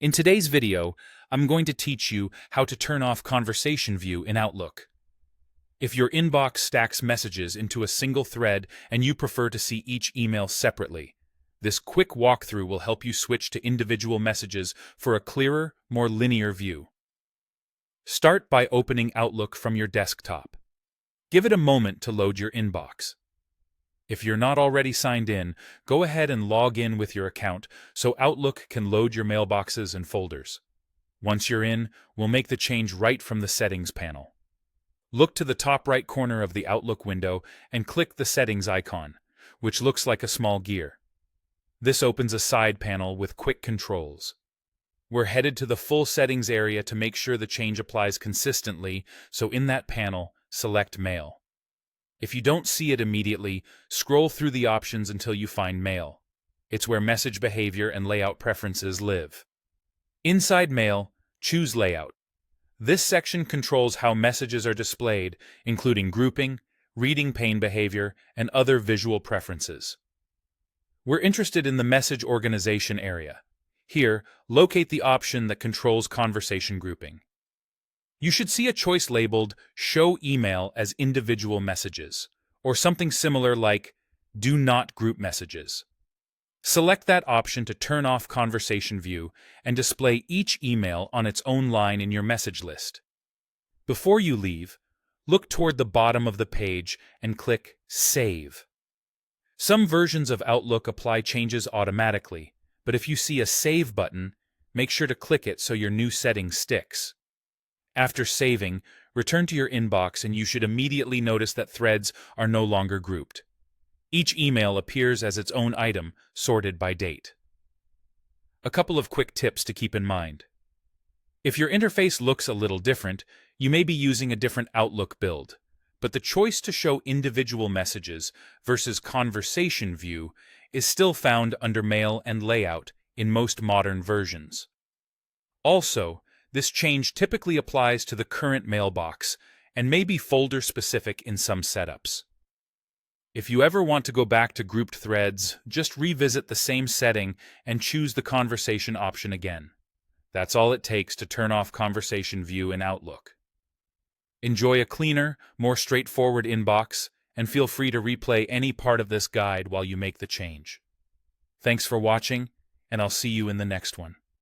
In today's video, I'm going to teach you how to turn off Conversation View in Outlook. If your inbox stacks messages into a single thread and you prefer to see each email separately, this quick walkthrough will help you switch to individual messages for a clearer, more linear view. Start by opening Outlook from your desktop. Give it a moment to load your inbox. If you're not already signed in, go ahead and log in with your account so Outlook can load your mailboxes and folders. Once you're in, we'll make the change right from the Settings panel. Look to the top right corner of the Outlook window and click the Settings icon, which looks like a small gear. This opens a side panel with quick controls. We're headed to the full settings area to make sure the change applies consistently, so in that panel, select Mail. If you don't see it immediately, scroll through the options until you find Mail. It's where message behavior and layout preferences live. Inside Mail, choose Layout. This section controls how messages are displayed, including grouping, reading pane behavior, and other visual preferences. We're interested in the message organization area. Here, locate the option that controls conversation grouping. You should see a choice labeled Show Email as Individual Messages, or something similar like Do Not Group Messages. Select that option to turn off Conversation View and display each email on its own line in your message list. Before you leave, look toward the bottom of the page and click Save. Some versions of Outlook apply changes automatically, but if you see a Save button, make sure to click it so your new setting sticks. After saving, return to your inbox and you should immediately notice that threads are no longer grouped. Each email appears as its own item, sorted by date. A couple of quick tips to keep in mind. If your interface looks a little different, you may be using a different Outlook build, but the choice to show individual messages versus Conversation View is still found under Mail and Layout in most modern versions. Also, this change typically applies to the current mailbox and may be folder-specific in some setups. If you ever want to go back to grouped threads, just revisit the same setting and choose the conversation option again. That's all it takes to turn off Conversation View in Outlook. Enjoy a cleaner, more straightforward inbox, and feel free to replay any part of this guide while you make the change. Thanks for watching, and I'll see you in the next one.